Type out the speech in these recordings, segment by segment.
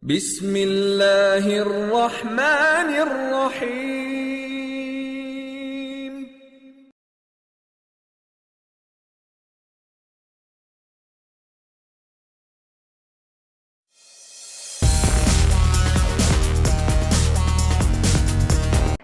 بسم اللہ الرحمن الرحیم.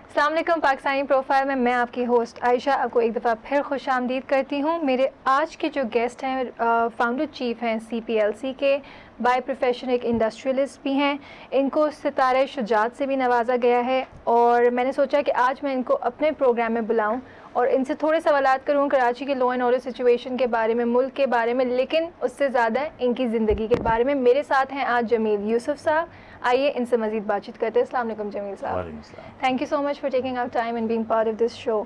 السلام علیکم. پاکستانی پروفائل میں آپ کی ہوسٹ عائشہ آپ کو ایک دفعہ پھر خوش آمدید کرتی ہوں. میرے آج کے جو گیسٹ ہیں فاؤنڈر چیف ہیں CPLC کے، بائی پروفیشن ایک انڈسٹریلسٹ بھی ہیں. ان کو ستارہ شجاعت سے بھی نوازا گیا ہے، اور میں نے سوچا کہ آج میں ان کو اپنے پروگرام میں بلاؤں اور ان سے تھوڑے سوالات کروں کراچی کے لا اینڈ آرڈر سچویشن کے بارے میں، ملک کے بارے میں، لیکن اس سے زیادہ ان کی زندگی کے بارے میں. میرے ساتھ ہیں آج جمیل یوسف صاحب. آئیے ان سے مزید بات چیت کرتے ہیں. السلام علیکم جمیل صاحب. وعلیکم السلام. Thank you so much for taking our time and being part of this show.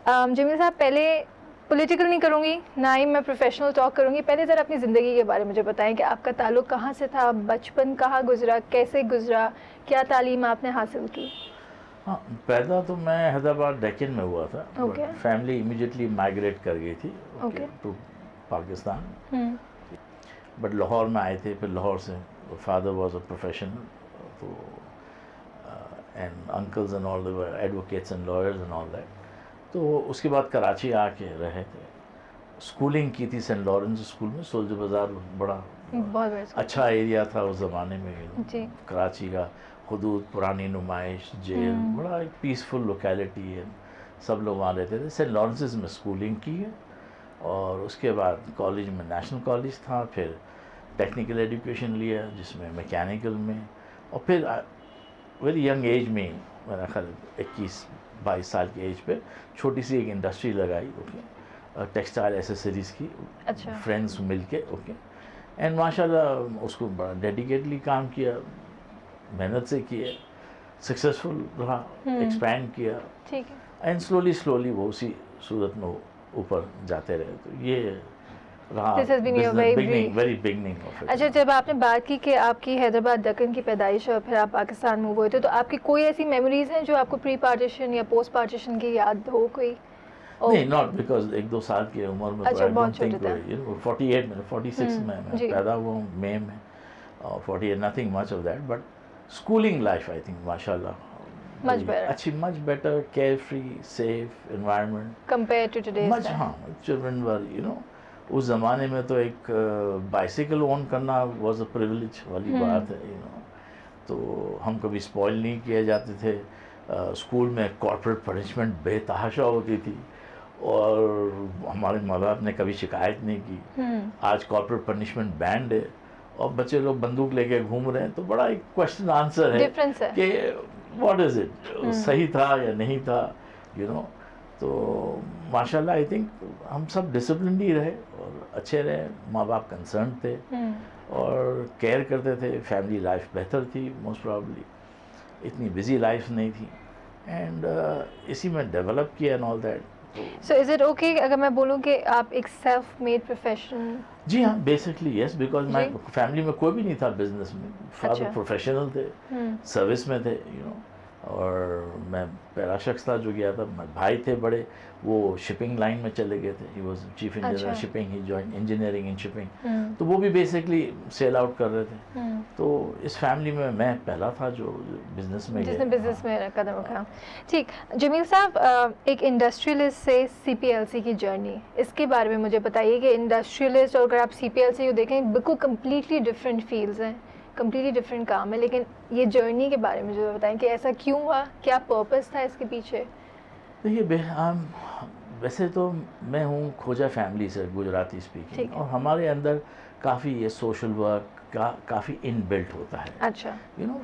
Jameel صاحب، پہلے پولیٹیکل نہیں کروں گی، نہ ہی میں پروفیشنل ٹاک کروں گی. پہلے ذرا اپنی زندگی کے بارے میں مجھے بتائیں کہ آپ کا تعلق کہاں سے تھا، بچپن کہاں گزرا، کیسے گزرا، کیا تعلیم آپ نے حاصل کی؟ ہاں، پیدا تو میں حیدرآباد ڈیکن میں ہوا تھا. فیملی امیڈیٹلی مائگریٹ کر گئی تھی ٹو پاکستان. بٹ لاہور میں آئے تھے. پھر لاہور سے فادر واز اے پروفیشنل، تو and uncles and all they were advocates and lawyers and all that. تو اس کے بعد کراچی آ کے رہے تھے. اسکولنگ کی تھی سینٹ لارنس اسکول میں. سولجر بازار بڑا اچھا ایریا تھا اس زمانے میں. کراچی کا حدود، پرانی نمائش، جیل، بڑا ایک پیسفل لوکیلٹی ہے. سب لوگ وہاں رہتے تھے. سینٹ لارنسز میں اسکولنگ کی ہے، اور اس کے بعد کالج میں نیشنل کالج تھا. پھر ٹیکنیکل ایجوکیشن لیا جس میں میکینیکل میں، اور پھر ویری ینگ ایج میں، میرا خیال 21-22 سال کی ایج پہ چھوٹی سی ایک انڈسٹری لگائی. ٹیکسٹائل ایسیسریز کی، فرینڈس مل کے. اینڈ ماشاء اللہ اس کو بڑا ڈیڈیکیٹلی کام کیا، محنت سے کیا، سکسیزفل رہا، ایکسپینڈ کیا، اینڈ سلولی وہ اسی صورت میں اوپر جاتے رہے. تو یہ رہا ویری بگننگ آف اٹ. اچھا، جب آپ نے بات کی کہ آپ کی حیدرآباد دکن کی پیدائش اور پھر آپ پاکستان موو ہوئے تھے، تو آپ کی کوئی ایسی میموریز ہیں جو آپ کو پری پارٹیشن یا پوسٹ پارٹیشن کی یاد ہو کوئی؟ نہیں، ناٹ بیکاز 1-2 سال کی عمر میں 48 میں 46 میں پیدا ہوا ہوں، مئی میں. 48 nothing much of that. But schooling life I think ماشاء اللہ اچھی، much better, care free, safe environment compare to today's. ہاں، چلڈرن ور اس زمانے میں تو ایک بائسیکل اون کرنا واز اے پریویلیج والی بات ہے. تو ہم کبھی اسپوائل نہیں کیے جاتے تھے. اسکول میں کارپوریٹ پنشمنٹ بے تحاشا ہوتی تھی، اور ہمارے ماں باپ نے کبھی شکایت نہیں کی. آج کارپوریٹ پنشمنٹ بینڈ ہے اور بچے لوگ بندوق لے کے گھوم رہے ہیں. تو بڑا ایک کوشچن آنسر ہے کہ واٹ از اٹ، صحیح تھا یا نہیں تھا. تو ماشاء اللہ آئی تھنک ہم سب ڈسپلنڈ ہی رہے اور اچھے رہے. ماں باپ کنسرن تھے اور کیئر کرتے تھے. فیملی لائف بہتر تھی موسٹ پرابلی، اتنی بزی لائف نہیں تھی. اینڈ اسی میں ڈیولپ کیا and all that. So is it okay اگر میں بولوں کہ آپ ایک سیلف میڈ پروفیشنل؟ جی ہاں، بیسکلی یس، بیکاز میں فیملی میں کوئی بھی نہیں تھا بزنس میں. فادر پروفیشنل تھے، سروس میں تھے، اور میں پہلا شخص تھا جو گیا تھا. بھائی تھے بڑے، وہ شپنگ لائن میں چلے گئے تھے. He was chief engineer shipping, he join engineering in shipping. تو وہ بھی بیسکلی سیل آؤٹ کر رہے تھے. تو اس فیملی میں پہلا تھا جو بزنس میں گیا، جس نے بزنس میں قدم رکھا. ٹھیک. جمیل صاحب، ایک انڈسٹریلسٹ سے CPLC کی جرنی، اس کے بارے میں مجھے بتائیے کہ انڈسٹریلسٹ اور اگر آپ CPLC کو دیکھیں بالکل کمپلیٹلی ڈفرینٹ فیلڈز ہیں، کمپلیٹلی ڈفرینٹ کام ہے، لیکن یہ جرنی کے بارے میں مجھے بتائیں کہ ایسا کیوں ہوا، کیا پرپس تھا اس کے پیچھے؟ دیکھیے، ویسے تو میں ہوں کھوجا فیملی سے، گجراتی اسپیکنگ، اور ہمارے اندر کافی یہ سوشل ورک کا کافی ان بلٹ ہوتا ہے. اچھا.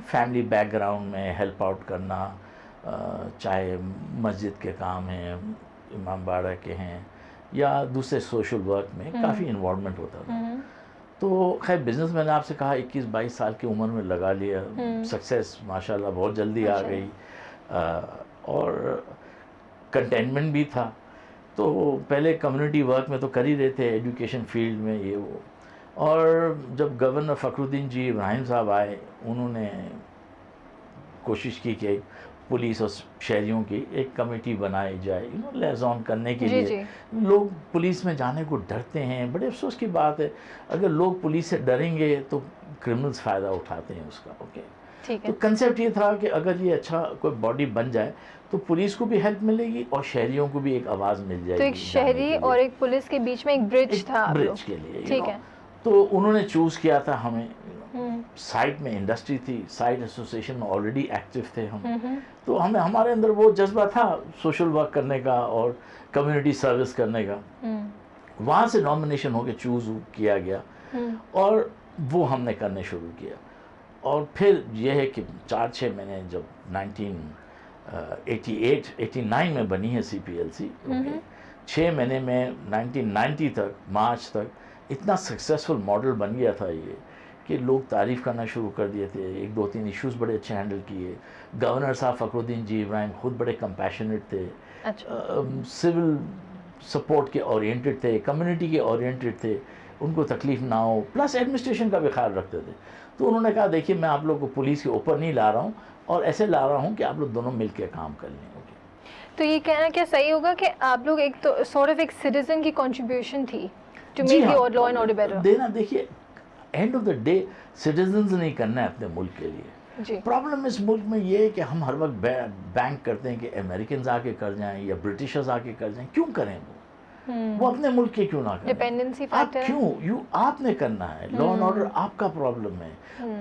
فیملی بیک گراؤنڈ میں ہیلپ آؤٹ کرنا، چاہے مسجد کے کام ہیں، امام باڑہ کے ہیں، یا دوسرے سوشل ورک میں کافی انوالومنٹ ہوتا تھا. تو خیر بزنس میں نے آپ سے کہا 21-22 سال کی عمر میں لگا لیا. سکسیس ماشاء اللہ بہت جلدی آ گئی، اور کنٹینمنٹ بھی تھا. تو پہلے کمیونٹی ورک میں تو کر ہی رہے تھے، ایجوکیشن فیلڈ میں یہ وہ. اور جب گورنر فخر الدین جی ابراہیم صاحب آئے، انہوں نے کوشش کی کہ پولیس اور شہریوں کی ایک کمیٹی بنائی جائے لیزون کرنے کے لیے. لوگ پولیس میں جانے کو ڈرتے ہیں. بڑے افسوس کی بات ہے، اگر لوگ پولیس سے ڈریں گے تو کرمنلز فائدہ اٹھاتے ہیں اس کا. اوکے, ٹھیک ہے. تو کنسیپٹ یہ تھا کہ اگر یہ اچھا کوئی باڈی بن جائے تو پولیس کو بھی ہیلپ ملے گی اور شہریوں کو بھی ایک آواز مل جائے گی. تو ایک شہری اور ایک پولیس کے بیچ میں ایک برج تھا, برج کے لیے. ٹھیک ہے. تو انہوں نے چوز کیا تھا ہمیں. سائٹ میں انڈسٹری تھی, سائٹ ایسوسیشن میں آلریڈی ایکٹیو تھے ہم, تو ہمیں ہمارے اندر وہ جذبہ تھا سوشل ورک کرنے کا اور کمیونٹی سروس کرنے کا. وہاں سے نامینیشن ہو کے چوز کیا گیا اور وہ ہم نے کرنے شروع کیا. اور پھر یہ ہے کہ 4-6 مہینے جب 1989 میں بنی ہے CPLC, 6 مہینے میں 1990 تک مارچ تک اتنا سکسیسفل ماڈل بن گیا تھا یہ کہ لوگ تعریف کرنا شروع کر دیے تھے. 1-2-3 ایشوز بڑے اچھے ہینڈل کیے. گورنر صاحب فخر الدین جی ابراہیم خود بڑے کمپیشنیٹ تھے, سول سپورٹ کے اورینٹڈ تھے, کمیونٹی کے اورینٹڈ تھے, ان کو تکلیف نہ ہو, پلس ایڈمنسٹریشن کا بھی خیال رکھتے تھے. تو انہوں نے کہا دیکھیے میں آپ لوگ کو پولیس کے اوپر نہیں لا رہا ہوں اور ایسے لا رہا ہوں کہ آپ لوگ دونوں مل کے کام کر لیں. تو یہ کہنا کیا صحیح ہوگا کہ آپ لوگ ایک تو سورٹ آف ایک سٹیزن کی کنٹریبیوشن تھی to make the law and order better دینا. دیکھیے end of the day citizens نہیں کرنا ہے اپنے ملک کے لیے. پرابلم اس ملک میں یہ ہے کہ ہم ہر وقت بینک کرتے ہیں کہ امریکنز آ کے کر جائیں یا برٹشرز آ کے کر جائیں. کیوں کریں وہ اپنے ملک کے کیوں نہ کریں؟ ڈیپینڈنسی آپ کیوں آپ نے کرنا ہے. لا اینڈ آرڈر آپ کا پرابلم ہے,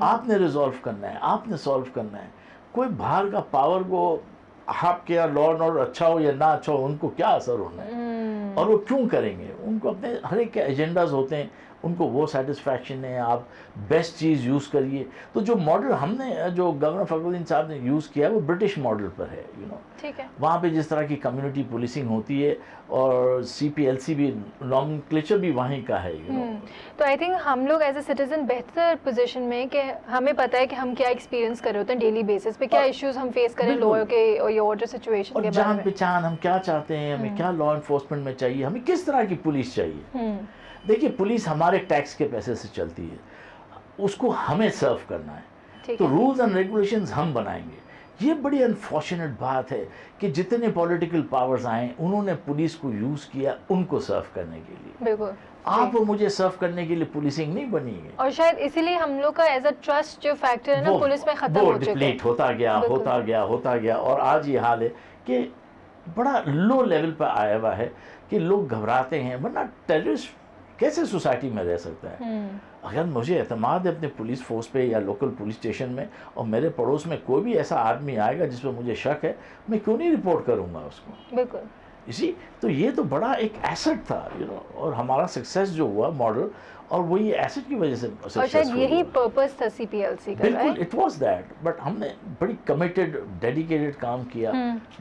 آپ نے ریزالو کرنا ہے, آپ نے سالو کرنا ہے. کوئی باہر کا پاور کو آپ کے لا اینڈ آرڈر اچھا ہو یا نہ اچھا ہو ان کو کیا اثر ہونا ہے, اور وہ کیوں کریں گے؟ ان کو اپنے ہر ایک کے ایجنڈاز ہوتے ہیں, ان کو وہ سیٹسفیکشن ہے. آپ بیسٹ چیز یوز کریے. تو جو ماڈل ہم نے جو گورنر فخر الدین صاحب نے یوز کیا ہے وہ برٹش ماڈل پر ہے. ٹھیک ہے. وہاں پہ جس طرح کی کمیونٹی پولیسنگ ہوتی ہے اور CPLC بھی نومنکلیچر بھی وہیں کا ہے. تو آئی تھنک ہم لوگ ایز اے سٹیزن بہتر پوزیشن میں کہ ہمیں پتہ ہے کہ ہم کیا ایکسپیرینس کر رہے ہوتے ہیں ڈیلی بیسس پہ, کیا ایشوز ہم فیس کریں لا کے اور آرڈر سچویشن کے بارے میں, جان پہچان ہم کیا چاہتے ہیں, ہمیں کیا لا انفورسمنٹ میں چاہیے, ہمیں کس طرح کی پولیس چاہیے. دیکھیے پولیس ہمارے ٹیکس کے پیسے سے چلتی ہے, اس کو ہمیں سرو کرنا ہے. تو رولز اینڈ ریگولیشنز ہم بنائیں گے. یہ بڑی انفارچونیٹ بات ہے کہ جتنے پولیٹیکل پاورز آئیں انہوں نے پولیس کو یوز کیا ان کو سرو کرنے کے لیے. بالکل. آپ مجھے سرو کرنے کے لیے پولیسنگ نہیں بنی ہے. اور شاید اسی لیے ہم لوگ کا ایز اے ٹرسٹ جو فیکٹر ہے نا پولیس میں ختم ہو چکا ہے. وہ ڈپلیٹ ہوتا گیا اور آج یہ حال ہے کہ بڑا لو لیول پہ آیا ہوا ہے کہ لوگ گھبراتے ہیں. ورنہ ٹیررسٹ کیسے سوسائٹی میں رہ سکتا ہے؟ اگر مجھے اعتماد ہے اپنے پولیس فورس پہ یا لوکل پولیس اسٹیشن میں, اور میرے پڑوس میں کوئی بھی ایسا آدمی آئے گا جس پہ مجھے شک ہے, میں کیوں نہیں رپورٹ کروں گا اس کو؟ بالکل. اسی تو یہ تو بڑا ایک ایسٹ تھا اور ہمارا سکسیس جو ہوا ماڈل, اور وہ یہ ایسٹ کی وجہ سے اور شاید یہی پرپس تھا CPLC کا. بالکل اٹ واز دیٹ. بٹ ہم نے بڑی کمیٹڈ ڈیڈیکیٹڈ کام کیا.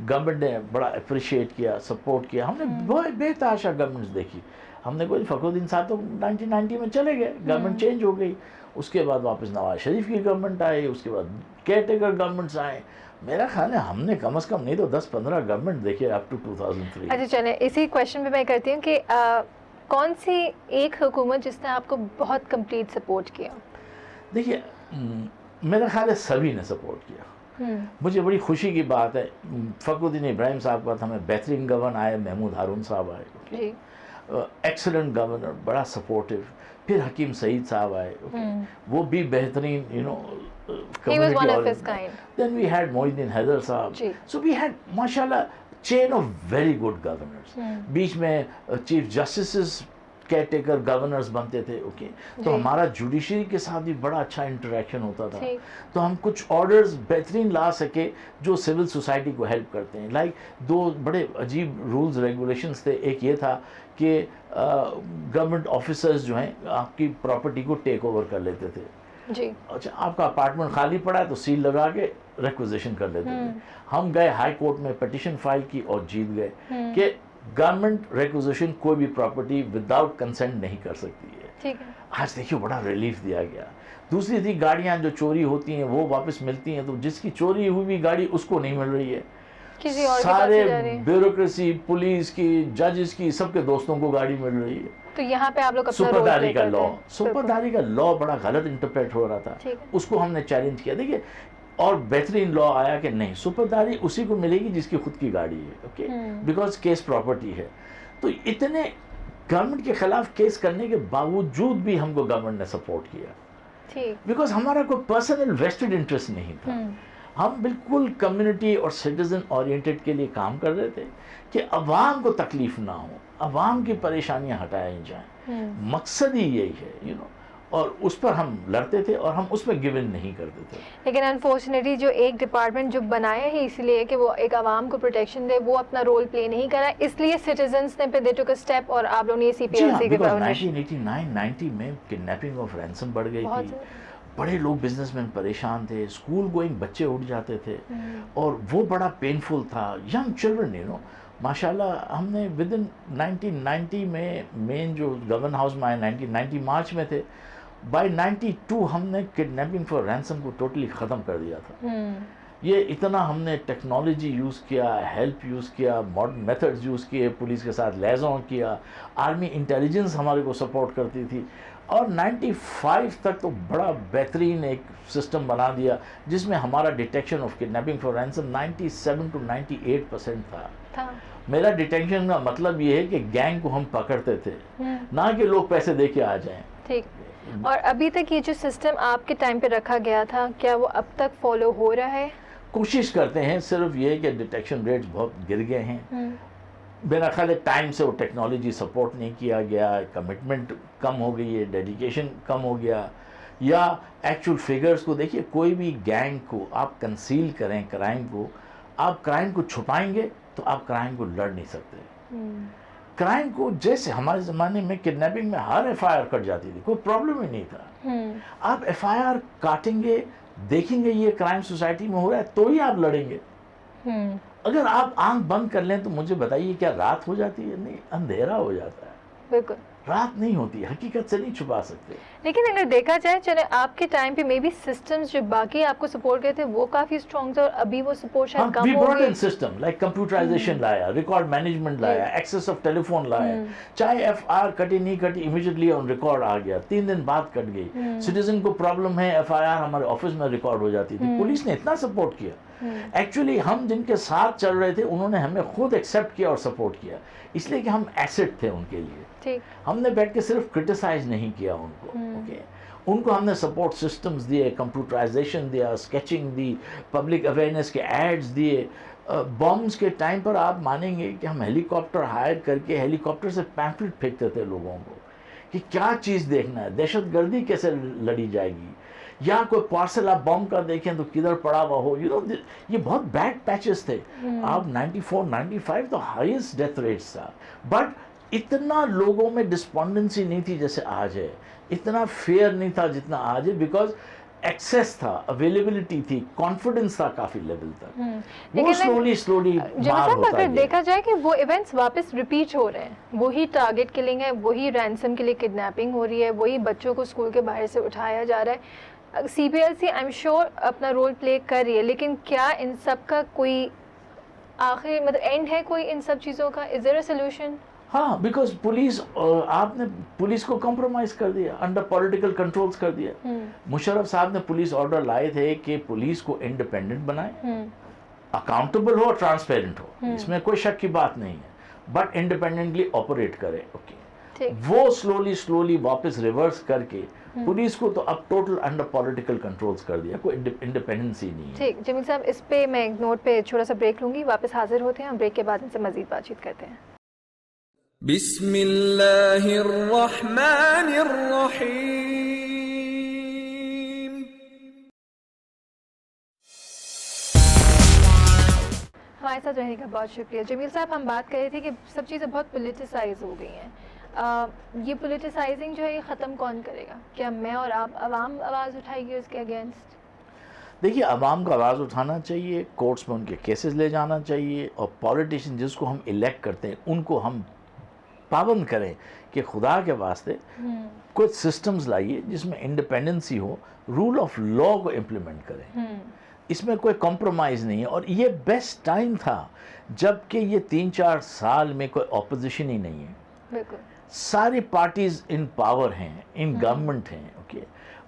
گورنمنٹ نے بڑا اپریشیٹ کیا, سپورٹ کیا. ہم نے بہت بے تحاشا گورنمنٹس دیکھی. ہم نے کوئی فخر الدین صاحب تو 1990 میں چلے گئے, گورنمنٹ چینج ہو گئی. اس کے بعد واپس نواز شریف کی گورنمنٹ آئی, اس کے بعد کیئر ٹیکر گورنمنٹس آئے. میرا خیال ہے ہم نے کم از کم نہیں تو 10-15 گورنمنٹ دیکھے اپ ٹو 2003. اچھا چلیں اسی کویشچن پہ میں کرتی ہوں کہ کون سی ایک حکومت جس نے آپ کو بہت کمپلیٹ سپورٹ کیا؟ دیکھیے میرا خیال ہے سبھی نے سپورٹ کیا. مجھے بڑی خوشی کی بات ہے, فخر الدین ابراہیم صاحب کا ہمیں بہترین گورنر آئے, محمود ہارون صاحب آئے, ایکسلنٹ گورنر, بڑا سپورٹیو. پھر حکیم سعید صاحب آئے, وہ بھی بہترین Then we had Moin Haider صاحب. So we had ماشاءاللہ chain of very good governors. بیچ میں chief justices care taker governors بنتے تھے. اوکے, تو ہمارا جوڈیشری کے ساتھ بھی بڑا اچھا انٹریکشن ہوتا تھا. تو ہم کچھ آرڈرز بہترین لا سکے جو سول سوسائٹی کو ہیلپ کرتے ہیں. لائک 2 بڑے عجیب رولز ریگولیشنز تھے. ایک یہ تھا کہ گورنمنٹ آفیسرز جو ہیں آپ کی پراپرٹی کو ٹیک اوور کر لیتے تھے. اچھا, آپ کا اپارٹمنٹ خالی پڑا ہے تو سیل لگا کے ریکویزیشن کر لیتے تھے. ہم گئے ہائی کورٹ میں پٹیشن فائل کی اور جیت گئے کہ گورنمنٹ ریکویزیشن کوئی بھی پراپرٹی وداؤٹ کنسنٹ نہیں کر سکتی ہے. آج دیکھیے بڑا ریلیف دیا گیا. دوسری تھی گاڑیاں جو چوری ہوتی ہیں وہ واپس ملتی ہیں, تو جس کی چوری ہوئی گاڑی اس کو نہیں مل رہی ہے. سارے بیوروکریسی, پولیس کی, ججز کی, سب کے دوستوں کو گاڑی مل رہی ہے. تو یہاں پہ آپ لوگ سپرداری کا لا بڑا غلط انٹرپریٹ ہو رہا تھا, اس کو ہم نے چیلنج کیا. دیکھیے اور بہترین لا آیا کہ نہیں, سپرداری اسی کو ملے گی جس کی خود کی گاڑی ہے. اوکے, بیکاز کیس پراپرٹی ہے. تو اتنے گورنمنٹ کے خلاف کیس کرنے کے باوجود بھی ہم کو گورنمنٹ نے سپورٹ کیا. بیکاز ہمارا کوئی پرسنل ویسٹڈ انٹرسٹ نہیں تھا. ہم بالکل کمیونٹی اور سٹیزن اورینٹڈ کے لیے کام کر رہے تھے کہ عوام کو تکلیف نہ ہو, عوام کی پریشانیاں ہٹائی جائیں. مقصد ہی یہی ہے اور اس پر ہم لڑتے تھے اور ہم اس میں گیون نہیں کرتے تھے. لیکن انفارچونیٹلی جو ایک ڈپارٹمنٹ جو بنایا ہے اس لیے کہ وہ ایک عوام کو پروٹیکشن دے, وہ اپنا رول پلے نہیں کرا, اس لیے سٹیزنس نے پھر دے ٹوک اے اسٹیپ اور آپ لوگوں نے سی پی ایل سی کے 1989-90 میں کڈنیپنگ آف رینسم بڑھ گئی تھی. بڑے لوگ بزنس مین پریشان تھے, اسکول گوئنگ بچے اٹھ جاتے تھے اور وہ بڑا پینفل تھا. ینگ چلڈرن ماشاء اللہ ہم نے ود ان 1990 میں مین جو گورنمنٹ ہاؤس میں آئے 1990 مارچ میں تھے, بائی 92 ہم نے کڈنیپنگ فار رینسم کو ٹوٹلی ختم کر دیا تھا. یہ اتنا ہم نے ٹیکنالوجی یوز کیا, ہیلپ یوز کیا, ماڈرن میتھڈز یوز کیے, پولیس کے ساتھ لیزون کیا, آرمی انٹیلیجنس ہمارے کو سپورٹ کرتی تھی, اور 95 تک تو بڑا بہترین ایک سسٹم بنا دیا جس میں ہمارا detection of kidnapping for ransom 97 to 98% تھا. میرا ڈیٹیکشن کا مطلب یہ ہے کہ گینگ کو ہم پکڑتے تھے, نہ کہ لوگ پیسے دے کے آ جائیں. ٹھیک. اور ابھی تک یہ جو سسٹم آپ کے ٹائم پہ رکھا گیا تھا, کیا وہ اب تک فالو ہو رہا ہے؟ کوشش کرتے ہیں, صرف یہ کہ ڈیٹیکشن ریٹس بہت گر گئے ہیں. میرا خیال ہے ٹائم سے وہ ٹیکنالوجی سپورٹ نہیں کیا گیا, کمٹمنٹ کم ہو گئی ہے, ڈیڈیکیشن کم ہو گیا, یا ایکچوئل فگرز کو دیکھیے. کوئی بھی گینگ کو آپ کنسیل کریں, کرائم کو آپ کرائم کو چھپائیں گے تو آپ کرائم کو لڑ نہیں سکتے. کرائم کو جیسے ہمارے زمانے میں کڈنیپنگ میں ہر ایف آئی آر کٹ جاتی تھی, کوئی پرابلم ہی نہیں تھا. آپ ایف آئی آر کاٹیں گے, دیکھیں گے یہ کرائم سوسائٹی میں ہو رہا ہے تو ہی آپ لڑیں گے. اگر آپ آنکھ بند کر لیں تو مجھے بتائیے کیا رات ہو جاتی ہے؟ نہیں, اندھیرا ہو جاتا ہے. بالکل رات نہیں ہوتی, حقیقت سے نہیں چھپا سکتے. لیکن اگر دیکھا جائے چلے آپ کے ٹائم پہ مے بی سسٹمز جو باقی آپ کو سپورٹ کرتے تھے وہ کافی اسٹرانگ تھے, اور ابھی وہ سپورٹ شاید کم ہو گئی. سسٹم لائک کمپیوٹرائزیشن لایا, ریکارڈ مینجمنٹ لایا, ایکسیس آف ٹیلی فون لایا, چاہے ایف آئی آر کٹی نہیں کٹی امیڈیٹلی آن ریکارڈ آ گیا, 3 دن بعد کٹ گئی. سٹیزن کو پرابلم ہے, ایف آئی آر ہمارے آفس میں ریکارڈ ہو جاتی تھی. پولیس نے اتنا سپورٹ کیا. ایکچولی ہم جن کے ساتھ چل رہے تھے انہوں نے ہمیں خود ایکسیپٹ کیا اور سپورٹ کیا, اس لیے کہ ہم ایسٹ تھے ان کے لیے. ہم نے بیٹھ کے صرف کرٹیسائز نہیں کیا ان کو, ان کو ہم نے سپورٹ سسٹمز دیے, کمپیوٹرائزیشن دیا, اسکیچنگ دی, پبلک اویئرنیس کے ایڈز دیے. بامز کے ٹائم پر آپ مانیں گے کہ ہم ہیلی کاپٹر ہائر کر کے ہیلی کاپٹر سے پیمفلٹ پھینکتے تھے لوگوں کو کہ کیا چیز دیکھنا ہے, دہشت گردی کیسے لڑی جائے گی, یا کوئی پارسل آپ بم کا دیکھیں تو کدھر پڑا ہوا ہو. یہ بہت بیڈ پیچز تھے. آپ 94-95 تو ہائیسٹ ڈیتھ ریٹس تھا, بٹ اتنا لوگوں میں ڈسپونڈنسی نہیں تھی جیسے آج ہے, اتنا فیئر نہیں تھا جتنا آج ہے, بیکاز ایکسیس تھا, اویلیبلٹی تھی, کانفیڈنس تھا کافی لیول تک. وہ سلولی اگر دیکھا جائے کہ وہ ایونٹس واپس ریپیٹ ہو رہے ہیں, وہی ٹارگٹ کلنگ ہے, وہی رینسم کے لیے کڈنیپنگ ہو رہی ہے, وہی بچوں کو اسکول کے باہر سے اٹھایا جا رہا ہے. C P L C I am sure اپنا رول پلے کر رہی ہے, لیکن کیا ان سب کا کوئی آخری مطلب اینڈ ہے کوئی ان سب چیزوں کا؟ از دیر اے سولوشن؟ ہاں, بیکاز پولیس, آپ نے پولیس کو کمپرومائز کر دیا, انڈر پولیٹیکل کنٹرولز کر دیا. مشرف صاحب نے پولیس آرڈر لائے تھے کہ پولیس کو انڈیپینڈنٹ بنائیں, اکاؤنٹیبل ہو, ٹرانسپیرنٹ ہو, اس میں کوئی شک کی بات نہیں ہے, بٹ انڈیپینڈنٹلی آپریٹ کرے. وہ سلولی واپس ریورس کر کے پولیس کو تو اب ٹوٹل انڈر پولیٹیکل کنٹرولز کر دیا, کوئی انڈیپینڈنس ہی نہیں ہے. ٹھیک جمیل صاحب, اس پہ میں ایک نوٹ پہ چھوٹا سا بریک لوں گی, واپس حاضر ہوتے ہیں, ہم بریک کے بعد ان سے مزید بات چیت کرتے ہیں. بسم اللہ الرحمن الرحیم. ہمارے ساتھ رہنے کا بہت شکریہ. جمیل صاحب, ہم بات کر رہے تھے کہ سب چیزیں بہت پولیٹیسائز ہو گئی ہیں. یہ پولیٹیسائزنگ جو ہے یہ ختم کون کرے گا؟ کیا میں اور آپ, عوام آواز اٹھائے گی اس کے اگینسٹ؟ دیکھیے, عوام کو آواز اٹھانا چاہیے, کورٹس میں ان کے کیسز لے جانا چاہیے, اور پولیٹیشین جس کو ہم الیکٹ کرتے ہیں ان کو ہم پابند کریں کہ خدا کے واسطے کچھ سسٹمز لائیے جس میں انڈیپینڈنسی ہو, رول آف لا کو امپلیمنٹ کریں. اس میں کوئی کمپرومائز نہیں ہے, اور یہ بیسٹ ٹائم تھا جب کہ یہ 3-4 سال میں کوئی اپوزیشن ہی نہیں ہے. بالکل, ساری پارٹیز ان پاور ہیں, ان گورنمنٹ ہیں.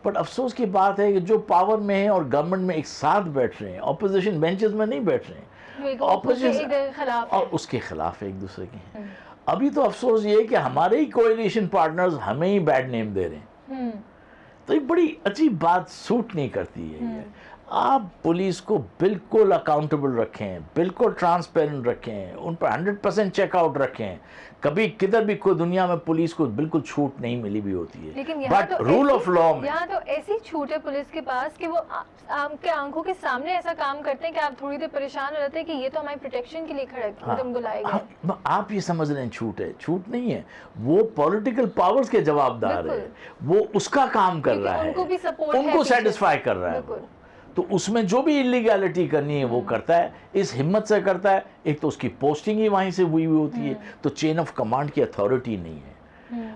بٹ افسوس کی بات ہے کہ جو پاور میں ہیں اور گورنمنٹ میں ایک ساتھ بیٹھ رہے ہیں, اپوزیشن بینچز میں نہیں بیٹھ رہے ہیں, اپوزیشن اور اس کے خلاف ایک دوسرے کے ہیں. ابھی تو افسوس یہ ہے کہ ہمارے ہی کولیشن پارٹنرز ہمیں ہی بیڈ نیم دے رہے ہیں. تو ایک بڑی عجیب بات سوٹ نہیں کرتی ہے یہ. آپ پولیس کو بالکل اکاؤنٹیبل رکھیں, بالکل ٹرانسپیرنٹ رکھیں, ان پر 100% چیک آؤٹ رکھیں. کبھی کدھر بھی کوئی دنیا میں پولیس کو بالکل چھوٹ نہیں ملی بھی ہوتی ہے, بٹ رول آف لا میں یہاں تو ایسی چھوٹ ہے پولیس کے پاس کہ وہ آپ کے آنکھوں کے سامنے ایسا کام کرتے ہیں کہ آپ تھوڑی دیر پریشان ہو جاتے ہیں کہ یہ تو ہماری پروٹیکشن کے لیے کھڑے تم بلائے گئے. آپ یہ سمجھ رہے ہیں چھوٹ ہے, چھوٹ نہیں ہے, وہ پولیٹیکل پاورز کے جوابدار ہے, وہ اس کا کام کر رہا ہے, ان کو سیٹسفائی کر رہا ہے. تو اس میں جو بھی انلیگیلٹی کرنی ہے وہ کرتا ہے, اس ہمت سے کرتا ہے. ایک تو اس کی پوسٹنگ ہی وہیں سے ہوئی ہوتی ہے, تو چین آف کمانڈ کی اتھارٹی نہیں ہے.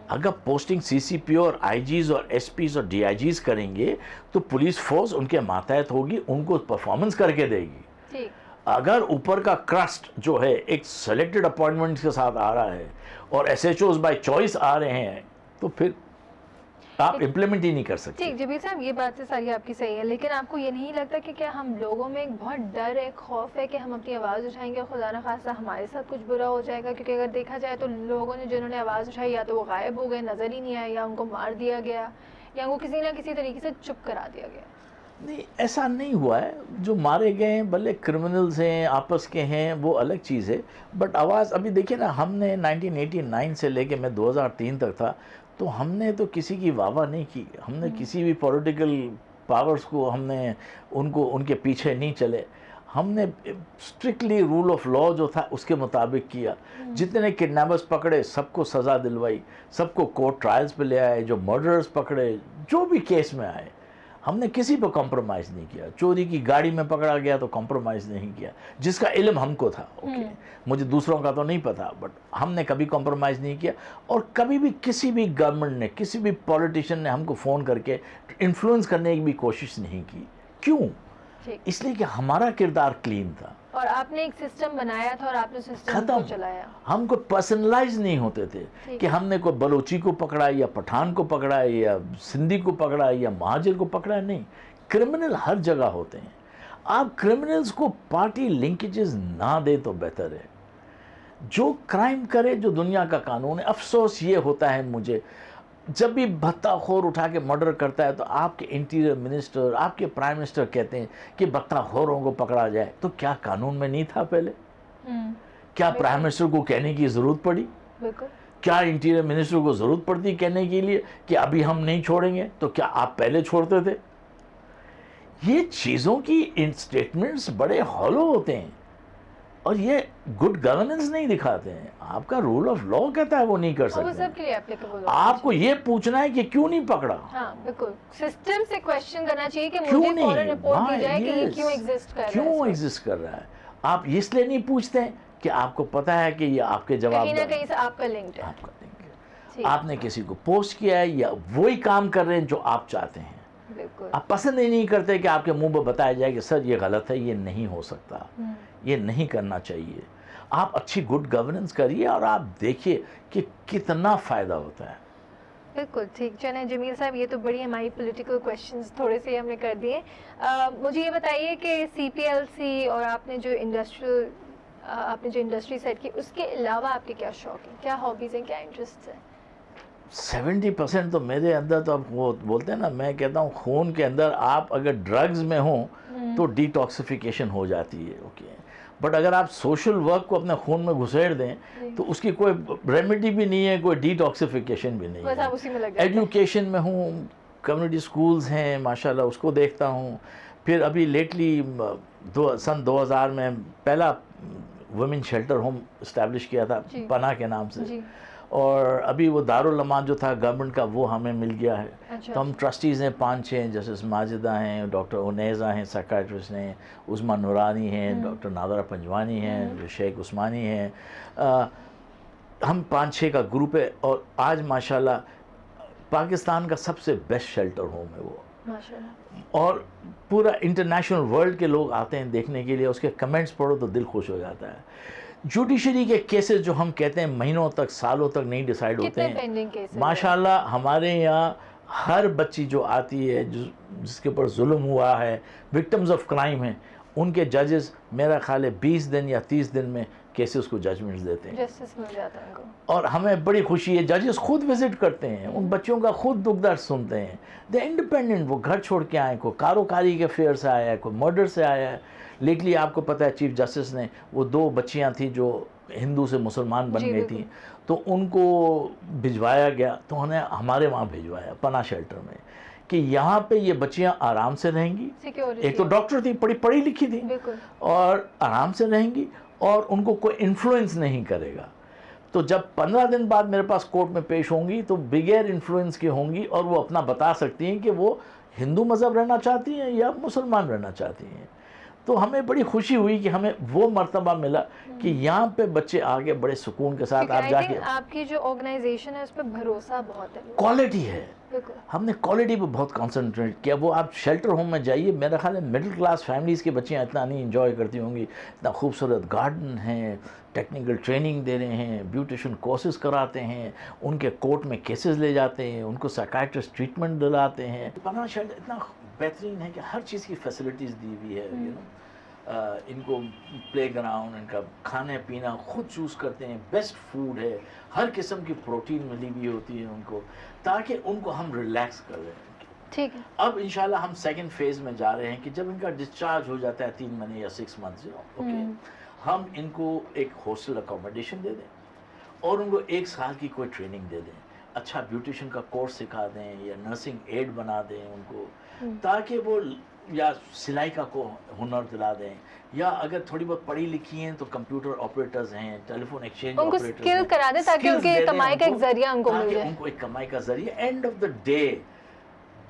اگر پوسٹنگ سی سی پی اور آئی جیز اور ایس پیز اور ڈی آئی جیز کریں گے تو پولیس فورس ان کے ماتحت ہوگی, ان کو پرفارمنس کر کے دے گی. اگر اوپر کا کرسٹ جو ہے ایک سلیکٹڈ اپوائنٹمنٹ کے ساتھ آ رہا ہے اور S H O's by choice آ رہے ہیں, تو پھر آپ امپلیمنٹ ہی نہیں کر سکتے. ٹھیک جبیر صاحب, یہ بات سے ساری آپ کی صحیح ہے, لیکن آپ کو یہ نہیں لگتا کہ کیا ہم لوگوں میں ایک بہت ڈر ہے, خوف ہے کہ ہم اپنی آواز اٹھائیں گے, خدا نہ خواستہ ہمارے ساتھ کچھ برا ہو جائے گا؟ کیونکہ اگر دیکھا جائے تو لوگوں نے جنہوں نے آواز اٹھائی یا تو وہ غائب ہو گئے, نظر ہی نہیں آئے, یا ان کو مار دیا گیا, یا ان کو کسی نہ کسی طریقے سے چپ کرا دیا گیا. نہیں, ایسا نہیں ہوا ہے. جو مارے گئے ہیں بھلے کرمنلز ہیں, آپس کے ہیں, وہ الگ چیز ہے, بٹ آواز ابھی دیکھیں نا, ہم نے 1989 سے لے کے میں 2003 تک تھا, تو ہم نے تو کسی کی واہ واہ نہیں کی. ہم نے کسی بھی پولیٹیکل پاورز کو ہم نے ان کے پیچھے نہیں چلے. ہم نے اسٹرکٹلی رول آف لا جو تھا اس کے مطابق کیا. جتنے کڈنیپرز پکڑے سب کو سزا دلوائی, سب کو کورٹ ٹرائلز پہ لے آئے, جو مرڈرز پکڑے جو بھی کیس میں آئے, ہم نے کسی پہ کمپرومائز نہیں کیا. چوری کی گاڑی میں پکڑا گیا تو کمپرومائز نہیں کیا, جس کا علم ہم کو تھا. مجھے دوسروں کا تو نہیں پتا, بٹ ہم نے کبھی کمپرومائز نہیں کیا. اور کبھی بھی کسی بھی گورنمنٹ نے, کسی بھی پولیٹیشین نے ہم کو فون کر کے انفلوئنس کرنے کی بھی کوشش نہیں کی. کیوں؟ اس لیے کہ ہمارا کردار کلین تھا, اور آپ نے ایک سسٹم بنایا تھا اور آپ نے سسٹم کو چلایا. ہم کو پرسنلائز نہیں ہوتے تھے کہ ہم نے کوئی بلوچی کو پکڑا یا پٹھان کو پکڑا یا سندھی کو پکڑا یا مہاجر کو پکڑا. نہیں, کرمنل ہر جگہ ہوتے ہیں. آپ کرمنلز کو پارٹی لنکیجز نہ دے تو بہتر ہے. جو کرائم کرے, جو دنیا کا قانون ہے. افسوس یہ ہوتا ہے مجھے, جب بھی بھتہ خور اٹھا کے مرڈر کرتا ہے تو آپ کے انٹیریئر منسٹر, آپ کے پرائم منسٹر کہتے ہیں کہ بھتہ خوروں کو پکڑا جائے. تو کیا قانون میں نہیں تھا پہلے؟ کیا پرائم منسٹر کو کہنے کی ضرورت پڑی؟ کیا انٹیریئر منسٹر کو ضرورت پڑتی کہنے کے لیے کہ ابھی ہم نہیں چھوڑیں گے؟ تو کیا آپ پہلے چھوڑتے تھے؟ یہ چیزوں کی اسٹیٹمنٹس بڑے ہالو ہوتے ہیں, اور یہ گڈ گورننس نہیں دکھاتے ہیں. آپ کا رول آف لا کہتا ہے وہ نہیں کر سکتے. آپ کو یہ پوچھنا ہے کہ کیوں نہیں پکڑا. بالکل سسٹم سے کویسچن کرنا چاہیے کہ مجھے فوراً رپورٹ دی جائے کہ یہ کیوں ایگزسٹ کر رہا ہے. آپ اس لیے نہیں پوچھتے کہ آپ کو پتا ہے کہ یہ آپ کے جواب کہیں نہ کہیں سے آپ کا لنک ہے. آپ نے کسی کو پوسٹ کیا ہے یا وہی کام کر رہے ہیں جو آپ چاہتے ہیں. آپ پسند ہی نہیں کرتے کہ آپ کے منہ پہ بتایا جائے کہ سر یہ غلط ہے, یہ نہیں ہو سکتا, یہ نہیں کرنا چاہیے. آپ اچھی گڈ گورننس کریے اور آپ دیکھیے کہ کتنا فائدہ ہوتا ہے. بالکل ٹھیک. چلیں جمیل صاحب, یہ تو بڑی ہماری پولیٹیکل کویشچنز تھوڑے سے ہم نے کر دیے. مجھے یہ بتائیے کہ سی پی ایل سی اور آپ نے جو انڈسٹری سیٹ کی, اس کے علاوہ آپ کے کیا شوق ہیں, کیا ہابیز ہیں, کیا انٹرسٹ ہیں؟ 70% تو میرے اندر, تو اب وہ بولتے ہیں نا, میں کہتا ہوں خون کے اندر آپ اگر ڈرگز میں ہوں تو ڈیٹاکسیفیکیشن ہو جاتی ہے. اوکے, بٹ اگر آپ سوشل ورک کو اپنے خون میں گھسیڑ دیں تو اس کی کوئی ریمیڈی بھی نہیں ہے, کوئی ڈیٹاکسیفیکیشن بھی نہیں ہے. ایجوکیشن میں ہوں, کمیونٹی سکولز ہیں ماشاءاللہ, اس کو دیکھتا ہوں. پھر ابھی لیٹلی سن 2000 میں پہلا ویمن شیلٹر ہوم اسٹیبلش کیا تھا پناہ کے نام سے, اور ابھی وہ دارالعمان جو تھا گورنمنٹ کا وہ ہمیں مل گیا ہے. تو ہم ٹرسٹیز ہیں 5-6, جسٹس ماجدہ ہیں, ڈاکٹر انیزہ ہیں سائیکائٹرسٹ ہیں, عظمیٰ نورانی ہیں, ڈاکٹر نادرہ پنجوانی ہیں, شیخ عثمانی ہیں. ہم 5-6 کا گروپ ہے, اور آج ماشاءاللہ پاکستان کا سب سے بیسٹ شیلٹر ہوم ہے وہ, اور پورا انٹرنیشنل ورلڈ کے لوگ آتے ہیں دیکھنے کے لیے. اس کے کمنٹس پڑھو تو دل خوش ہو جاتا ہے. جوڈیشری کے کیسز جو ہم کہتے ہیں مہینوں تک, سالوں تک نہیں ڈیسائیڈ ہوتے ہیں, ماشاءاللہ ہمارے یہاں ہر بچی جو آتی ہے جس کے اوپر ظلم ہوا ہے, وکٹمز آف کرائم ہیں, ان کے ججز میرا خیال ہے 20 دن یا 30 دن میں کیسز کو ججمنٹس دیتے ہیں, جسٹس مل جاتا ہے ان کو. اور ہمیں بڑی خوشی ہے ججز خود وزٹ کرتے ہیں, ان بچوں کا خود دکھ درد سنتے ہیں. دے انڈیپینڈنٹ, وہ گھر چھوڑ کے آئے, کوئی کاروکاری کے افیئر سے آیا ہے, کوئی مرڈر سے آیا ہے. لیٹلی آپ کو پتہ ہے چیف جسٹس نے وہ 2 بچیاں تھیں جو ہندو سے مسلمان بن گئی تھیں, تو ان کو بھجوایا گیا, تو انہیں ہمارے وہاں بھجوایا پناہ شیلٹر میں, کہ یہاں پہ یہ بچیاں آرام سے رہیں گی. ایک تو ڈاکٹر تھی, پڑھی لکھی تھی, اور آرام سے رہیں گی, اور ان کو کوئی انفلوئنس نہیں کرے گا. تو جب 15 دن بعد میرے پاس کورٹ میں پیش ہوں گی تو بغیر انفلوئنس کے ہوں گی, اور وہ اپنا بتا سکتی ہیں کہ وہ ہندو مذہب رہنا چاہتی ہیں یا مسلمان رہنا چاہتی ہیں. تو ہمیں بڑی خوشی ہوئی کہ ہمیں وہ مرتبہ ملا کہ یہاں پہ بچے آگے بڑے سکون کے ساتھ آپ جا کے. آپ کی جو آرگنائزیشن ہے اس پہ بھروسہ بہت ہے, کوالٹی ہے, ہم نے کوالٹی پہ بہت کانسنٹریٹ کیا. وہ آپ شیلٹر ہوم میں جائیے, میرا خیال ہے مڈل کلاس فیملیز کی بچیاں اتنا نہیں انجوائے کرتی ہوں گی. اتنا خوبصورت گارڈن ہیں, ٹیکنیکل ٹریننگ دے رہے ہیں, بیوٹیشن کورسز کراتے ہیں, ان کے کورٹ میں کیسز لے جاتے ہیں, ان کو سائیکائٹرسٹ ٹریٹمنٹ دلاتے ہیں. پناہ شیلٹر اتنا بہترین ہے کہ ہر چیز کی فیسلٹیز دی ہوئی ہے. ان کو پلے گراؤنڈ, ان کا کھانے پینا خود چوز کرتے ہیں, بیسٹ فوڈ ہے, ہر قسم کی پروٹین ملی ہوئی ہوتی ہے ان کو, تاکہ ان کو ہم ریلیکس کر رہے ہیں. ٹھیک ہے. اب انشاءاللہ ہم سیکنڈ فیز میں جا رہے ہیں کہ جب ان کا ڈسچارج ہو جاتا ہے 3 مہینے یا 6 منتھ, اوکے, ہم ان کو ایک ہاسٹل اکوموڈیشن دے دیں, اور ان کو 1 سال کی کوئی ٹریننگ دے دیں, اچھا بیوٹیشن کا کورس سکھا دیں, یا نرسنگ ایڈ بنا دیں ان کو, تاکہ وہ یا سلائی کا کو ہنر دلا دیں, یا اگر تھوڑی بہت پڑھی لکھی ہیں تو کمپیوٹر آپریٹرز ہیں, ٹیلی فون ایکسچینج آپریٹرز ہیں, ان کو اسکل کرا دیں تاکہ ان کے کمائی کا ایک ذریعہ ان کو مل جائے. ان کو ایک کمائی کا ذریعہ, اینڈ آف دا ڈے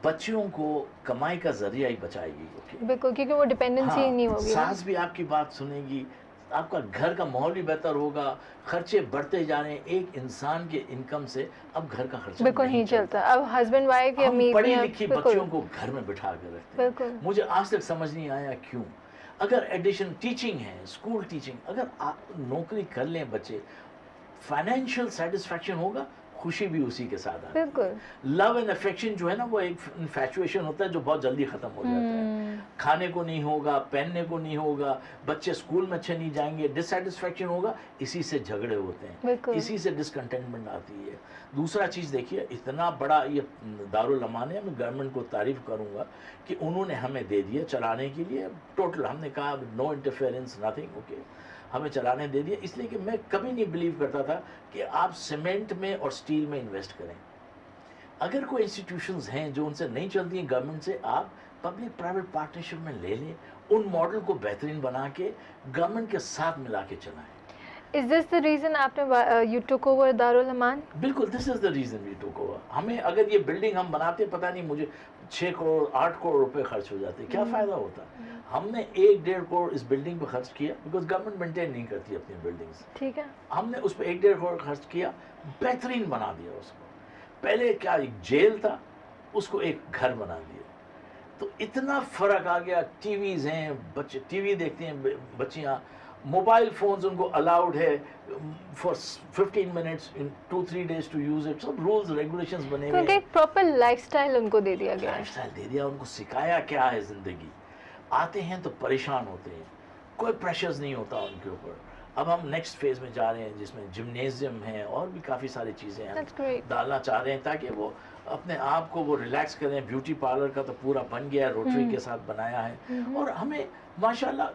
بچیوں کو کمائی کا ذریعہ ہی بچائے گی. بالکل, کیونکہ وہ ڈیپینڈنسی نہیں ہوگی. ساس بھی آپ کی بات سنے گی, آپ کا گھر کا ماحول بھی بہتر ہوگا. خرچے بڑھتے جا رہے ہیں, ایک انسان کے انکم سے اب گھر کا خرچہ بالکل نہیں چلتا. اب ہسبینڈ وائف یا میاں پڑھی لکھی بچیوں کو گھر میں بٹھا کے رکھتے ہیں. مجھے آج تک سمجھ نہیں آیا کیوں. اگر ایڈیشن ٹیچنگ ہے, اسکول ٹیچنگ, اگر آپ نوکری کر لیں بچے, فائنینشیل سیٹسفیکشن ہوگا, خوشی بھی اسی کے ساتھ آتی ہے. بالکل. لو اینڈ افیکشن جو ہے نا, وہ ایک انفیچویشن ہوتا ہے جو بہت جلدی ختم ہو جاتا ہے. کھانے کو نہیں ہوگا, پہننے کو نہیں ہوگا, بچے اسکول میں اچھے نہیں جائیں گے, ڈسسیٹسفیکشن ہوگا, اسی سے جھگڑے ہوتے ہیں, اسی سے ڈسکنٹینٹمنٹ آتی ہے. دوسرا چیز دیکھیے, اتنا بڑا یہ دارالامان ہے, میں گورنمنٹ کو تعریف کروں گا کہ انہوں نے ہمیں دے دیا چلانے کے لیے ٹوٹل. ہم نے کہا نو انٹرفیئرنس نتھنگ, اوکے, ہمیں چلانے دے دیا. اس لیے کہ میں کبھی نہیں بلیو کرتا تھا کہ آپ سیمنٹ میں اور سٹیل میں انویسٹ کریں. اگر کوئی انسٹیٹیوشنز ہیں جو ان سے نہیں چلتی ہیں گورنمنٹ سے, آپ پبلک پرائیویٹ پارٹنرشپ میں لے لیں, ان ماڈل کو بہترین بنا کے گورنمنٹ کے ساتھ ملا کے چلائیں. Is this the reason آپ نے you took over دارالامان؟ بالکل, this is the reason we took over. ہمیں اگر یہ بلڈنگ ہم بناتے, پتہ نہیں مجھے 6 کروڑ 8 کروڑ روپے خرچ ہو جاتے, کیا فائدہ ہوتا. ہم نے 1-1.5 کروڑ اس بلڈنگ پہ خرچ کیا, بیکاز گورنمنٹ مینٹین نہیں کرتی اپنی بلڈنگز. ٹھیک ہے, ہم نے اس پہ 1-1.5 کروڑ خرچ کیا, بہترین بنا دیا اس کو. پہلے کیا ایک جیل تھا, اس کو ایک گھر بنا دیا. تو اتنا فرق آ گیا. ٹی ویز ہیں, بچے ٹی وی دیکھتے ہیں بچیاں, موبائل فونز ان کو الاؤڈ ہے for 15 minutes in 2-3 days to use it. سب رولز ریگولیشنز بنے ہوئے ہیں, کیونکہ ایک پراپر لائف سٹائل ان کو دے دیا گیا. لائف سٹائل دے دیا, ان کو سکھایا کیا ہے زندگی. آتے ہیں تو پریشان ہوتے ہیں, کوئی پریشرز نہیں ہوتا ان کے اوپر. اب ہم نیکسٹ فیز میں جا رہے ہیں جس میں جمنیزیم ہے اور بھی کافی ساری چیزیں ہم ڈالنا چاہ رہے ہیں, تاکہ وہ اپنے آپ کو وہ ریلیکس کریں. بیوٹی پارلر کا تو پورا بن گیا ہے, روٹری کے ساتھ بنایا ہے, اور ہمیں ماشاءاللہ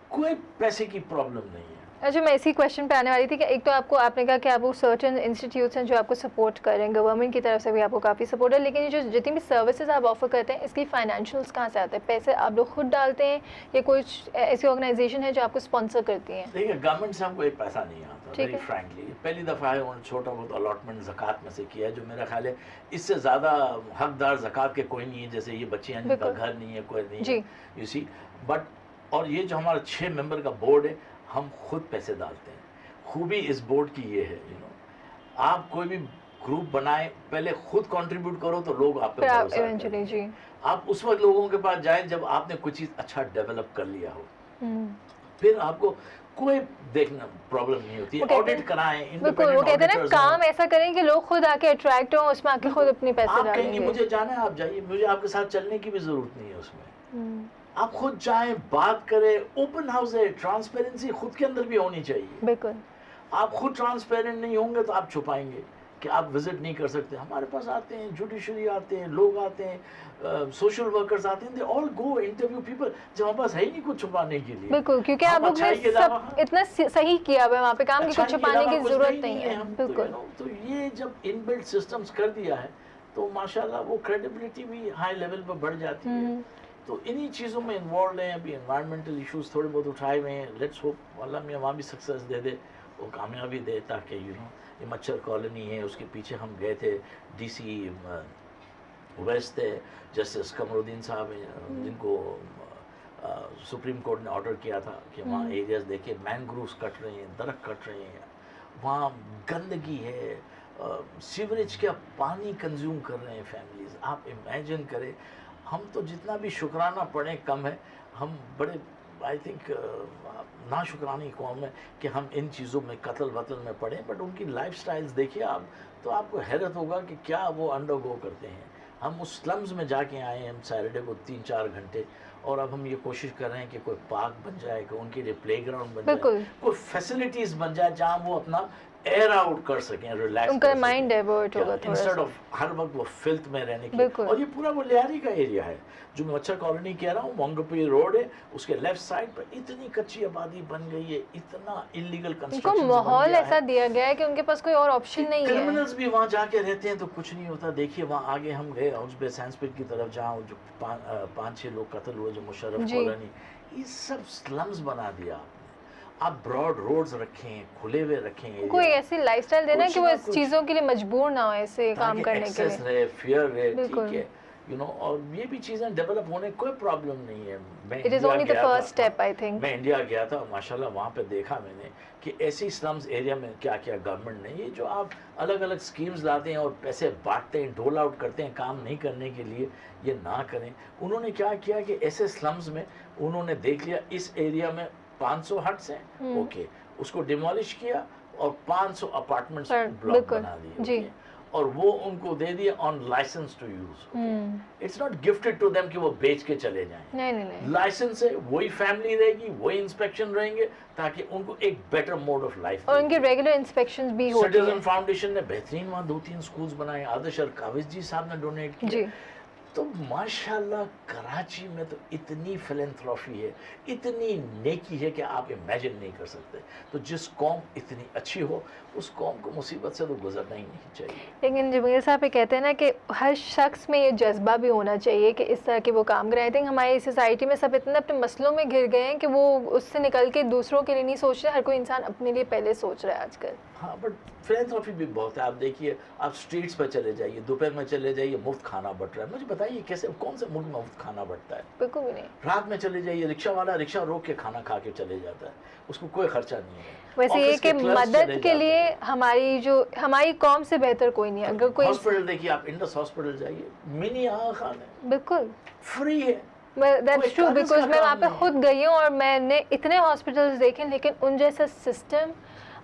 کوئی پیسے کی پرابلم نہیں ہے. اچھا, میں اسی کویشچن پہ آنے والی تھی کہ ایک تو آپ نے کہا کہ آپ کو سرٹن انسٹیٹیوٹس ہیں جو آپ کو سپورٹ کر رہے ہیں, گورنمنٹ کی طرف سے بھی آپ کو کافی سپورٹ ہے, لیکن یہ جو جتنی بھی سروسز آپ آفر کرتے ہیں, اس کی فائنینشیلس کہاں سے آتے ہیں؟ پیسے آپ لوگ خود ڈالتے ہیں یا کوئی ایسی آرگنائزیشن ہے جو آپ کو اسپانسر کرتی ہیں؟ دیکھیے, گورنمنٹ سے ہم کو ایک پیسہ نہیں آتا, ویری فرینکلی. پہلی دفعہ ہے انہوں نے چھوٹا بہت الاٹمنٹ زکوٰۃ میں سے کیا ہے, جو میرا خیال ہے اس سے زیادہ حقدار زکوٰۃ کے کوئی نہیں ہے. جیسے یہ بچیاں جن کا گھر نہیں ہے, کوئی نہیں ہے, یو سی. بٹ اور یہ جو ہمارا 6 ممبر کا بورڈ ہے, ہم خود پیسے ڈالتے ہیں. خوبی اس بورڈ کی یہ ہے, آپ کوئی بھی گروپ بنائیں, پہلے خود کنٹریبیوٹ کرو تو لوگ آپ پہ بھروسہ کریں گے. آپ اس وقت لوگوں کے پاس جائیں جب آپ نے کوئی چیز اچھا ڈیولپ کر لیا ہو, پھر آپ کو کوئی دیکھنا پرابلم نہیں ہوتی. آڈٹ کرائیں, بالکل, وہ کہتے ہیں نا کام ایسا کریں کہ لوگ خود آ کے اٹریکٹ ہوں, اس میں آ کے خود اپنے پیسے ڈالیں. آپ کہیں نہیں, مجھے جانا ہے آپ جائیے, مجھے آپ کے ساتھ چلنے کی بھی ضرورت نہیں ہے اس میں. آپ خود جائیں بات کریں, اوپن ہاؤس ہے, ٹرانسپیرنسی خود کے اندر بھی ہونی چاہیے. بالکل. آپ خود ٹرانسپیرنٹ نہیں ہوں گے تو آپ چھپائیں گے کہ آپ وزٹ نہیں کر سکتے. ہمارے پاس آتے ہیں جوڈیشری آتے ہیں, لوگ آتے ہیں, سوشل ورکرز آتے ہیں, دے آل گو انٹرویو پیپل, جب ہمارے پاس ہے ہی نہیں کچھ چھپانے کے لیے. بالکل, کیونکہ آپ لوگ نے سب اتنا صحیح کیا ہوا ہے وہاں پہ کام کی کچھ چھپانے کی ضرورت نہیں ہے. بالکل. تو یہ جب ان بلٹ سسٹمز کر دیا ہے تو ماشاءاللہ وہ کریڈیبلٹی بھی ہائی لیول پر بڑھ جاتی ہے. تو انہی چیزوں میں انوالوڈ ہیں. ابھی انوائرمنٹل ایشوز تھوڑے بہت اٹھائے ہوئے ہیں. لیٹس ہوپ اللہ میاں وہاں بھی سکسیس دے دے, وہ کامیابی دے, تاکہ یہ مچھر کالونی ہے اس کے پیچھے ہم گئے تھے, ڈی سی ویسٹ تھے, جسٹس قمر الدین صاحب ہیں, جن کو سپریم کورٹ نے آرڈر کیا تھا کہ وہاں ایریاز دیکھے مینگرووز کٹ رہے ہیں, درخت کٹ رہے ہیں, وہاں گندگی ہے, سیوریج کا پانی کنزیوم کر رہے ہیں فیملیز. آپ امیجن کریں, ہم تو جتنا بھی شکرانہ پڑھیں کم ہے. ہم بڑے آئی تھنک ناشکرانی قوم ہے کہ ہم ان چیزوں میں قتل وطن میں پڑھیں, بٹ ان کی لائف سٹائلز دیکھیے آپ تو آپ کو حیرت ہوگا کہ کیا وہ انڈر گو کرتے ہیں. ہم اس سلمز میں جا کے آئے ہیں ہم سیٹرڈے کو 3-4 گھنٹے, اور اب ہم یہ کوشش کر رہے ہیں کہ کوئی پارک بن جائے, کہ ان کے لیے پلے گراؤنڈ بن جائے, کوئی فیسلٹیز بن جائے جہاں وہ اپنا ایئر آؤٹ کر سکیں, ریلیکس ان کا مائنڈ ڈائیورٹ ہوگا تھوڑا انسٹیڈ آف ہر وقت وہ فلتھ میں رہنے کی. اور یہ پورا وہ لیاری کا ایریا ہے جو میں مچھر کالونی کہہ رہا ہوں, مونگپوری روڈ ہے, اس کے لیفٹ سائڈ پر اتنی کچی آبادی بن گئی ہے, اتنا انلیگل کنسٹرکشن, ان کو ماحول ایسا دیا گیا ہے کہ ان کے پاس کوئی اور آپشن نہیں ہے. کرمنلز بھی وہاں جا کے رہتے ہیں تو کچھ نہیں ہوتا. دیکھیے وہاں آگے ہم گئے ہاؤس بے سینسپٹ کی طرف, جہاں جو 5-6 لوگ قتل ہوئے, جو مشرف کالونی, یہ سب سلمز بنا دیا آپ نے. آپ براڈ روڈز رکھیں, کھلے ہوئے رکھیں, کوئی ایسی لائف سٹائل دینا کہ وہ اس چیزوں کے لیے مجبور نہ ہو ایسے کام کرنے کے لیے. رہے, فیئر رہے, ٹھیک ہے, اور یہ بھی چیزیں ڈیولپ ہونے کوئی پرابلم نہیں ہے. میں انڈیا گیا تھا, ماشاءاللہ وہاں پہ دیکھا میں نے کہ ایسی سلمز ایریا میں کیا کیا گورنمنٹ نے, یہ جو آپ الگ الگ سکیمز لاتے ہیں اور پیسے بانٹتے ہیں, ڈول آؤٹ کرتے ہیں کام نہیں کرنے کے لیے, یہ نہ کریں. انہوں نے کیا کیا کہ ایسے سلمز میں انہوں نے دیکھ لیا اس ایریا میں 500 ہٹس ہیں, اوکے, اس کو ڈیمولش کیا اور 500 اپارٹمنٹس بلاک بنا دیے, اور وہ ان کو دے دیا on licence to use. It's not gifted to them کہ وہ بیچ کے چلے جائیں. لائسنس ہے, وہی فیملی رہے گی, وہی انسپیکشن رہیں گے, تاکہ ان کو ایک بیٹر موڈ آف لائف, اور ان کے ریگولر انسپیکشنز بھی ہوتی ہیں. سٹیزن فاؤنڈیشن نے بہترین وہاں 2-3 سکولز بنائے, آدرش کاوش جی صاحب نے ڈونیٹ کیا. تو ماشاءاللہ کراچی میں تو اتنی فلینتھراپی ہے, اتنی نیکی ہے کہ آپ امیجن نہیں کر سکتے. تو جس قوم اتنی اچھی ہو, اس قوم کو مصیبت سے تو گزرنا ہی نہیں چاہیے. لیکن جمیل صاحب یہ کہتے ہیں نا کہ ہر شخص میں یہ جذبہ بھی ہونا چاہیے کہ اس طرح کے وہ کام کریں. آئی تھنک ہماری سوسائٹی میں سب اتنے اپنے مسئلوں میں گھر گئے ہیں کہ وہ اس سے نکل کے دوسروں کے لیے نہیں سوچ رہے, ہر کوئی انسان اپنے لیے پہلے سوچ رہا ہے آج کل. ہاں, بٹ فلینتھراپی بھی بہت ہے. آپ دیکھیے, آپ اسٹریٹس پہ چلے جائیے, دوپہر میں چلے جائیے, مفت کھانا بٹ رہا ہے. مجھے بتائیے کیسے, کون سے ملک میں مفت کھانا بٹتا ہے؟ بالکل بھی نہیں. رات میں چلے جائیے, رکشہ والا رکشہ روک کے کھانا کھا کے چلے جاتا ہے, اس کو کوئی خرچہ نہیں ہے. ویسے یہ کہ مدد کے لیے ہماری قوم سے بہتر کوئی نہیں ہے. اگر کوئی ہاسپٹل دیکھیے, آپ انڈس ہاسپٹل جائیے, منی آغا خان ہے, بالکل فری ہے. That's true, because میں وہاں پہ خود گئی ہوں اور میں نے اتنے ہاسپٹلز دیکھے, لیکن ان جیسا سسٹم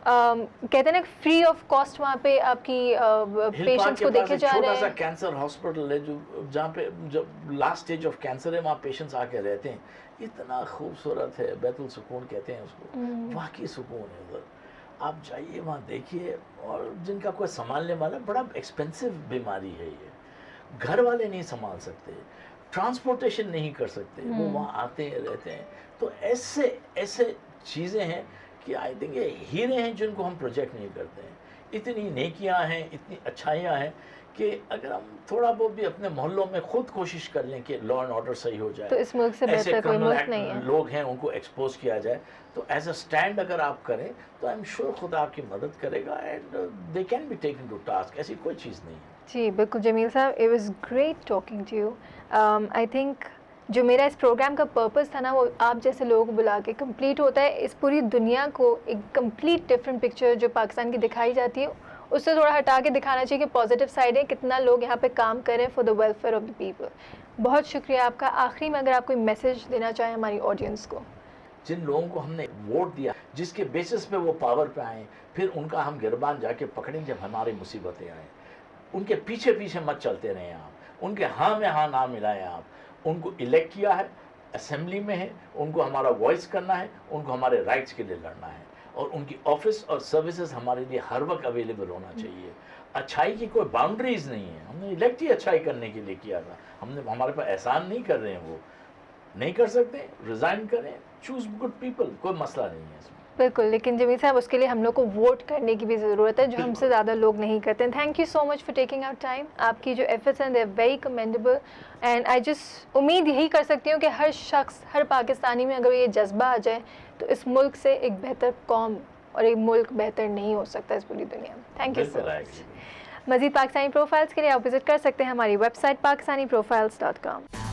کہتے ہیں نا فری آف کاسٹ وہاں پہ آپ کی پیشنٹس کو دیکھے جا رہے ہیں. چھوٹا سا کینسر ہاسپٹل ہے جہاں پہ جب لاسٹ سٹیج آف کینسر ہے, وہاں پیشنٹس آ کے رہتے ہیں. اتنا خوبصورت ہے, بیت السکون کہتے ہیں اس کو, واقعی سکون ہے ادھر. آپ جائیے وہاں دیکھیے, اور جن کا کوئی سنبھالنے والا, بڑا ایکسپینسو بیماری ہے یہ, گھر والے نہیں سنبھال سکتے, ٹرانسپورٹیشن نہیں کر سکتے, وہ وہاں آتے ہیں رہتے ہیں. تو ایسے چیزیں ہیں کہ آئی تھنک یہ ہیرے ہیں جن کو ہم پروجیکٹ نہیں کرتے ہیں. اتنی نیکیاں ہیں, اتنی اچھائیاں ہیں کہ اگر ہم تھوڑا بہت بھی اپنے محلوں میں خود کوشش کر لیں کہ لا اینڈ آرڈر صحیح ہو جائے, تو اس ملک سے بہتر کوئی ملک نہیں ہے. لوگ ہیں ان کو ایکسپوز کیا جائے, تو ایز اے اسٹینڈ اگر آپ کریں تو آئی ایم شیور خدا آپ کی مدد کرے گا, and they can be taken to task. ایسی کوئی چیز نہیں ہے. جی بالکل جمیل صاحب, it was great talking to you. I think جو میرا اس پروگرام کا پرپز تھا نا, وہ آپ جیسے لوگوں کو بلا کے کمپلیٹ ہوتا ہے. اس پوری دنیا کو ایک کمپلیٹ ڈفرینٹ پکچر جو پاکستان کی دکھائی جاتی ہے, اس سے تھوڑا ہٹا کے دکھانا چاہیے کہ پازیٹیو سائڈ ہے, کتنا لوگ یہاں پہ کام کریں for the welfare of the people. بہت شکریہ آپ کا. آخری میں اگر آپ کوئی میسیج دینا چاہیں ہماری آڈینس کو. جن لوگوں کو ہم نے ووٹ دیا, جس کے بیسس پہ وہ پاور پہ آئیں, پھر ان کا ہم گربان جا کے پکڑیں جب ہماری مصیبتیں آئیں. ان کے پیچھے پیچھے مت چلتے رہیں آپ, ان کے ہاں میں ہاں نہ ملائیں آپ. ان کو الیکٹ کیا ہے, اسمبلی میں ہے, ان کو ہمارا وائس کرنا ہے, ان کو ہمارے رائٹس کے لیے لڑنا ہے, اور ان کی آفس اور سروسز ہمارے لیے ہر وقت اویلیبل ہونا چاہیے. اچھائی کی کوئی باؤنڈریز نہیں ہے, ہم نے الیکٹ ہی اچھائی کرنے کے لیے کیا تھا. ہمارے پاس احسان نہیں کر رہے ہیں, وہ نہیں کر سکتے, ریزائن کریں, چوز گڈ پیپل, کوئی مسئلہ نہیں ہے اس میں. بالکل, لیکن جمیل صاحب اس کے لیے ہم لوگ کو ووٹ کرنے کی بھی ضرورت ہے, جو ہم سے زیادہ لوگ نہیں کرتے ہیں. Thank you so much for taking our time. آپ کی جو ایفرٹس ہیں they are very commendable, and I just امید یہی کر سکتی ہوں کہ ہر شخص, ہر پاکستانی میں اگر یہ جذبہ آ جائے تو اس ملک سے ایک بہتر قوم اور ایک ملک بہتر نہیں ہو سکتا اس پوری دنیا میں. تھینک یو سو مچ. مزید پاکستانی پروفائلز کے لیے آپ وزٹ کر سکتے ہیں ہماری ویب سائٹ pakistaniprofiles.com.